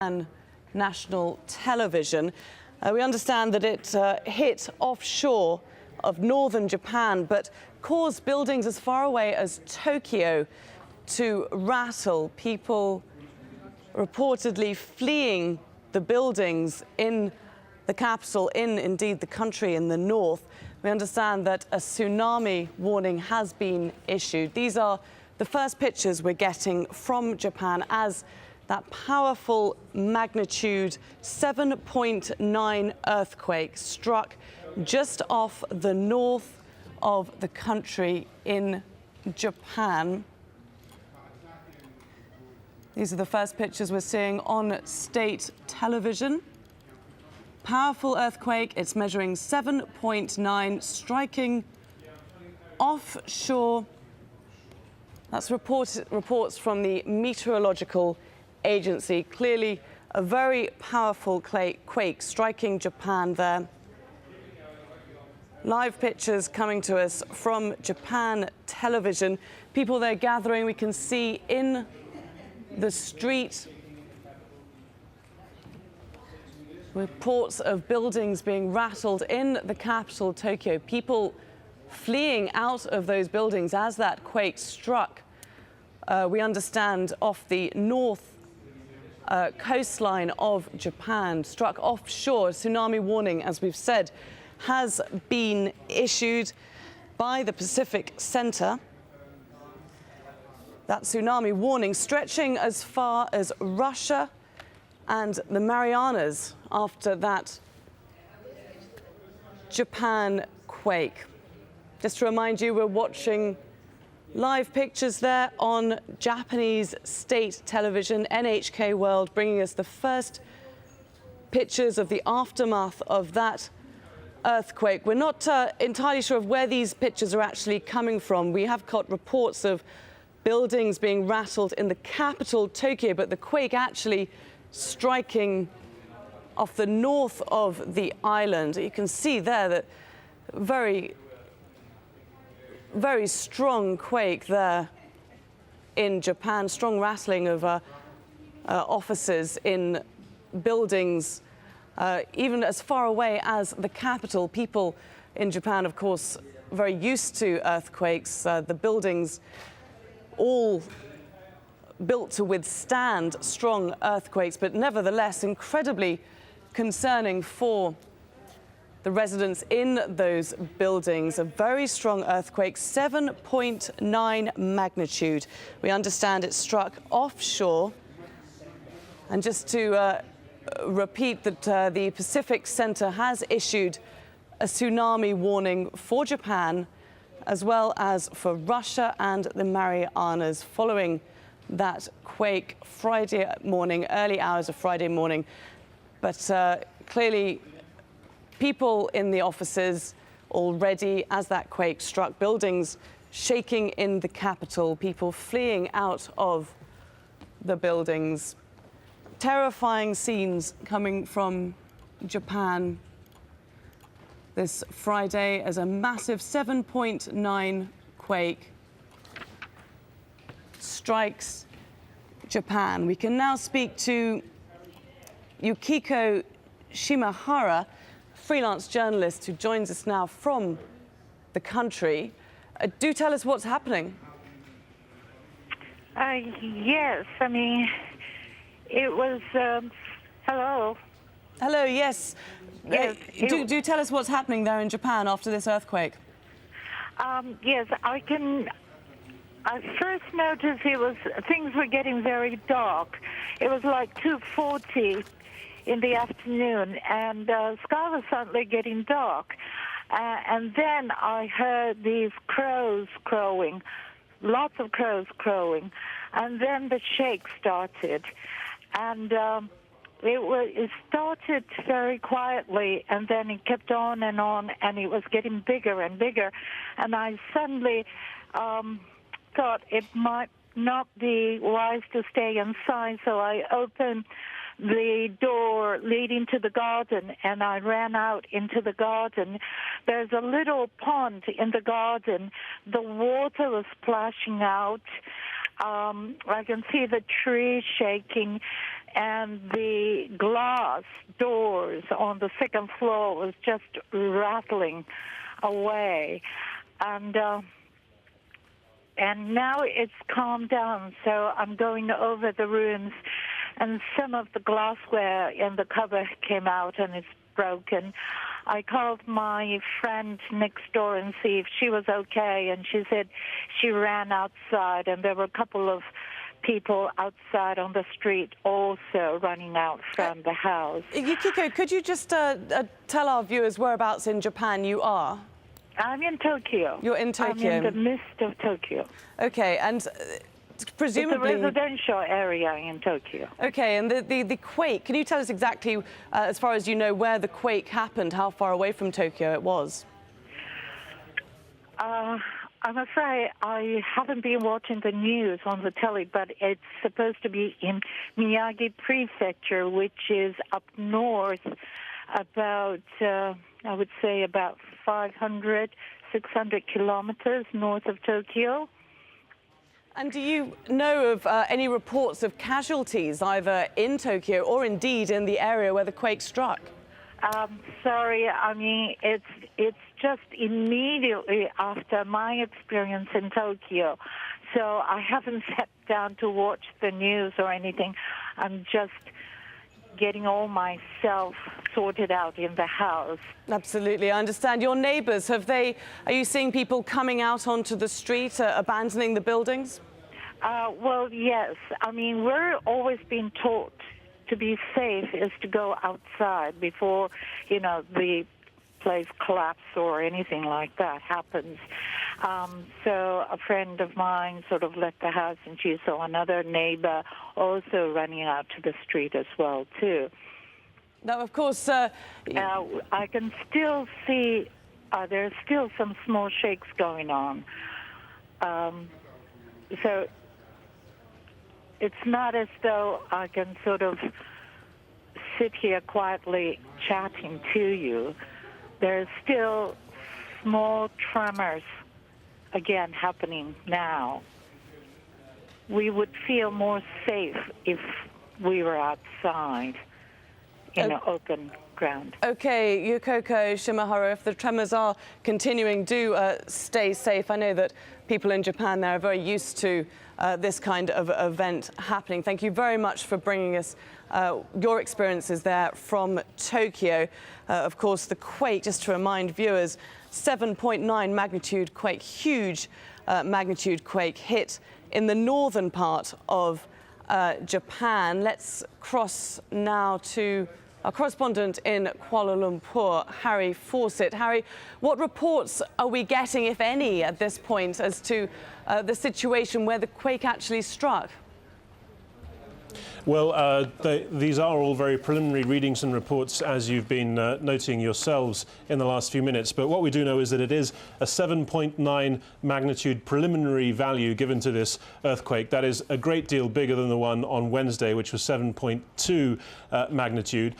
Japan national television. We understand that it hit offshore of northern Japan, but caused buildings as far away as Tokyo to rattle. People reportedly fleeing the buildings in the capital, indeed the country in the north. We understand that a tsunami warning has been issued. These are the first pictures we're getting from Japan as that powerful magnitude 7.9 earthquake struck just off the north of the country in Japan. These are the first pictures we're seeing on state television. Powerful earthquake, it's measuring 7.9, striking offshore. That's reports from the meteorological agency. Clearly a very powerful quake striking Japan there. Live pictures coming to us from Japan television. People there gathering, we can see in the street reports of buildings being rattled in the capital, Tokyo. People fleeing out of those buildings as that quake struck. We understand off the north coastline of Japan, struck offshore. Tsunami warning, as we've said, has been issued by the Pacific Center. That tsunami warning stretching as far as Russia and the Marianas after that Japan quake. Just to remind you, we're watching live pictures there on Japanese state television, NHK World, bringing us the first pictures of the aftermath of that earthquake. We're not entirely sure of where these pictures are actually coming from. We have got reports of buildings being rattled in the capital, Tokyo, but the quake actually striking off the north of the island. You can see there that very strong quake there in Japan, strong rattling of offices in buildings, even as far away as the capital. People in Japan, of course, very used to earthquakes. The buildings all built to withstand strong earthquakes, but nevertheless incredibly concerning for the residents in those buildings. A very strong earthquake, 7.9 magnitude. We understand it struck offshore. And just to repeat that the Pacific Center has issued a tsunami warning for Japan, as well as for Russia and the Marianas, following that quake Friday morning, early hours of Friday morning. But clearly, people in the offices already, as that quake struck, buildings shaking in the capital, people fleeing out of the buildings. Terrifying scenes coming from Japan this Friday as a massive 7.9 quake strikes Japan. We can now speak to Yukiko Shimahara, freelance journalist who joins us now from the country. Do tell us what's happening. Yes, I mean, it was, hello. Hello, yes. Yes, do tell us what's happening there in Japan after this earthquake. Yes, I first noticed things were getting very dark. It was like 2:40 in the afternoon, and sky was suddenly getting dark. And then I heard these crows crowing, lots of crows crowing, and then the shake started. And it started very quietly, and then it kept on, and it was getting bigger and bigger. And I suddenly thought it might not be wise to stay inside, so I opened the door leading to the garden, and I ran out into the garden. There's a little pond in the garden. The water was splashing out. I can see the trees shaking. and the glass doors on the second floor was just rattling away. And now it's calmed down, so I'm going over the rooms, and some of the glassware in the cupboard came out and it's broken. I called my friend next door and see if she was okay, and she said she ran outside, and there were a couple of people outside on the street also running out from the house. Yukiko, could you just tell our viewers whereabouts in Japan you are? I'm in Tokyo. You're in Tokyo? I'm in the midst of Tokyo. Okay, and presumably... It's a residential area in Tokyo. Okay, and the quake, can you tell us exactly, as far as you know, where the quake happened, how far away from Tokyo it was? I'm afraid I haven't been watching the news on the telly, but it's supposed to be in Miyagi Prefecture, which is up north about, I would say, about 500, 600 kilometers north of Tokyo. And do you know of any reports of casualties, either in Tokyo or indeed in the area where the quake struck? Sorry, I mean, it's just immediately after my experience in Tokyo. So I haven't sat down to watch the news or anything. I'm just getting all myself sorted out in the house. Absolutely, I understand. Your neighbours, are you seeing people coming out onto the street, abandoning the buildings? Well, yes. I mean, we're always being taught to be safe is to go outside before, you know, the place collapses or anything like that happens. So a friend of mine sort of left the house, and she saw another neighbor also running out to the street as well, too. Now, of course... I can still see there's still some small shakes going on. So it's not as though I can sort of sit here quietly chatting to you. There's still small tremors, again, happening now. We would feel more safe if we were outside in an open ground. Okay, Yukiko Shimahara, if the tremors are continuing, do stay safe. I know that people in Japan there are very used to this kind of event happening. Thank you very much for bringing us your experiences there from Tokyo. Of course, the quake, just to remind viewers, 7.9 magnitude quake, huge magnitude quake, hit in the northern part of Japan. Let's cross now to our correspondent in Kuala Lumpur, Harry Fawcett. Harry, what reports are we getting, if any, at this point as to the situation where the quake actually struck? Well, these are all very preliminary readings and reports, as you've been noting yourselves in the last few minutes. But what we do know is that it is a 7.9 magnitude preliminary value given to this earthquake. That is a great deal bigger than the one on Wednesday, which was 7.2 magnitude.